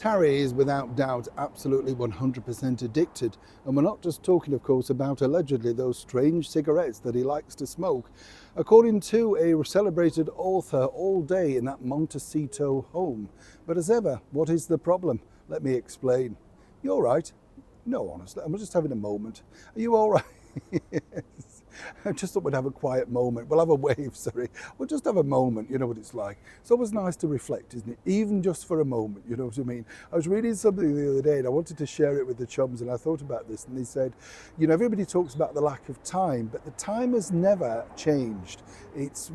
Harry is without doubt absolutely 100% addicted, and we're not just talking, of course, about allegedly those strange cigarettes that he likes to smoke. According to a celebrated author, all day in that Montecito home. But as ever, what is the problem? Let me explain. You all right? No, honestly, I'm just having a moment. Are you all right? Yes. I just thought we'd have a quiet moment. We'll have a wave, sorry. We'll just have a moment, you know what it's like. It's always nice to reflect, isn't it? Even just for a moment, you know what I mean? I was reading something the other day and I wanted to share it with the chums, and I thought about this, and they said, everybody talks about the lack of time, but the time has never changed. It's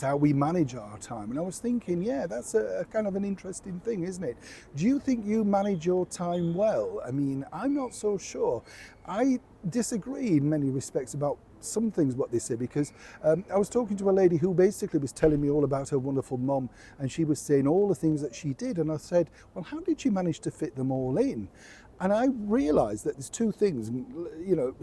how we manage our time. And I was thinking, yeah, that's a kind of an interesting thing, isn't it? Do you think you manage your time well? I mean, I'm not so sure. I disagree in many respects about some things what they say, because I was talking to a lady who basically was telling me all about her wonderful mom, and she was saying all the things that she did, and I said, well, how did she manage to fit them all in? And I realised that there's two things, and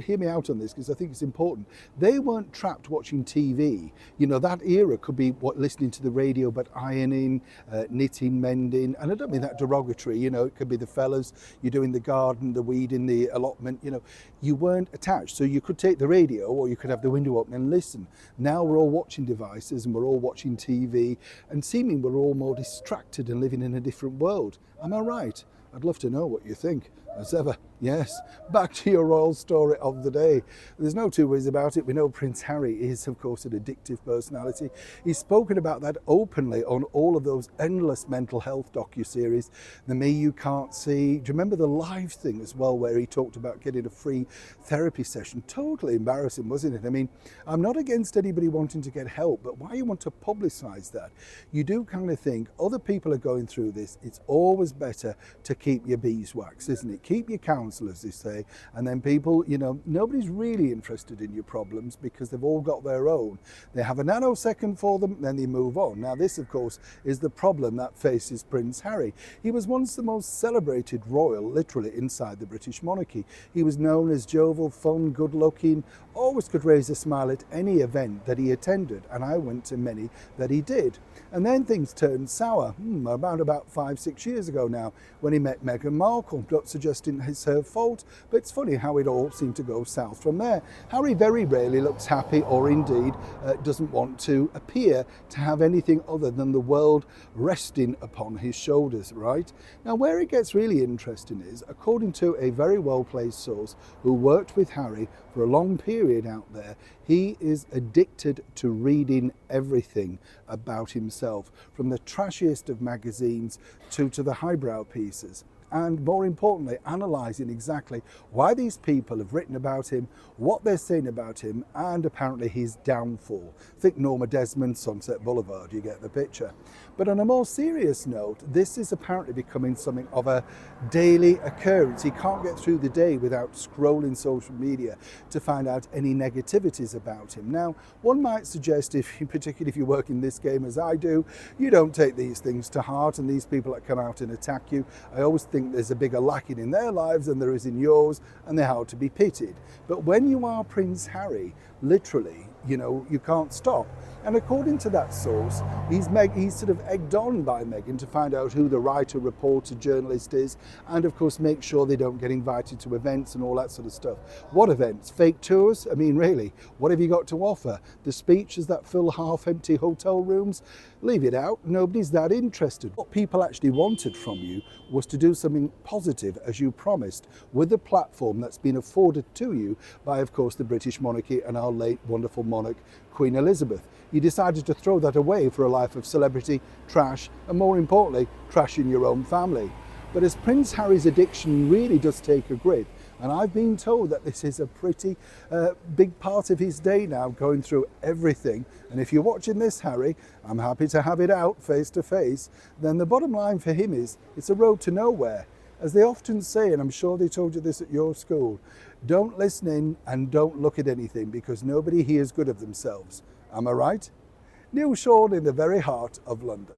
hear me out on this because I think it's important. They weren't trapped watching TV. That era could be listening to the radio, but ironing, knitting, mending, and I don't mean that derogatory. It could be the fellas, you're doing the garden, the weeding, the allotment. You weren't attached, so you could take the radio or you could have the window open and listen. Now we're all watching devices and we're all watching TV, and seeming we're all more distracted and living in a different world. Am I right? I'd love to know what you think. As ever, yes. Back to your royal story of the day. There's no two ways about it. We know Prince Harry is, of course, an addictive personality. He's spoken about that openly on all of those endless mental health docuseries. The Me You Can't See. Do you remember the Live thing as well, where he talked about getting a free therapy session? Totally embarrassing, wasn't it? I mean, I'm not against anybody wanting to get help, but why you want to publicise that? You do kind of think other people are going through this. It's always better to keep your beeswax, isn't it? Keep your counsel, as they say, and then people, nobody's really interested in your problems because they've all got their own. They have a nanosecond for them, then they move on. Now this, of course, is the problem that faces Prince Harry. He was once the most celebrated royal, literally, inside the British monarchy. He was known as jovial, fun, good-looking, always could raise a smile at any event that he attended, and I went to many that he did. And then things turned sour, about 5-6 years ago now, when he met Meghan Markle. Not suggesting it's her fault, but it's funny how it all seemed to go south from there. Harry very rarely looks happy, or indeed doesn't want to appear to have anything other than the world resting upon his shoulders, right? Now, where it gets really interesting is, according to a very well-placed source who worked with Harry for a long period out there, he is addicted to reading everything about himself, from the trashiest of magazines to the highbrow pieces. And more importantly, analysing exactly why these people have written about him, what they're saying about him, and apparently his downfall. Think Norma Desmond, Sunset Boulevard, you get the picture. But on a more serious note, this is apparently becoming something of a daily occurrence. He can't get through the day without scrolling social media to find out any negativities about him. Now, one might suggest, particularly if you work in this game as I do, you don't take these things to heart, and these people that come out and attack you, I always think there's a bigger lacking in their lives than there is in yours, and they're hard to be pitied. But when you are Prince Harry, literally, you can't stop. And according to that source, he's sort of egged on by Meghan to find out who the writer, reporter, journalist is, and of course make sure they don't get invited to events and all that sort of stuff. What events? Fake tours? I mean, really, what have you got to offer? The speeches that fill half-empty hotel rooms? Leave it out. Nobody's that interested. What people actually wanted from you was to do something positive, as you promised, with the platform that's been afforded to you by, of course, the British monarchy and our late wonderful monarch, Queen Elizabeth. You decided to throw that away for a life of celebrity, trash, and more importantly, trash in your own family. But as Prince Harry's addiction really does take a grip, and I've been told that this is a pretty big part of his day now, going through everything. And if you're watching this, Harry, I'm happy to have it out face to face. Then the bottom line for him is, it's a road to nowhere. As they often say, and I'm sure they told you this at your school, don't listen in and don't look at anything, because nobody hears good of themselves. Am I right? Neil Sean in the very heart of London.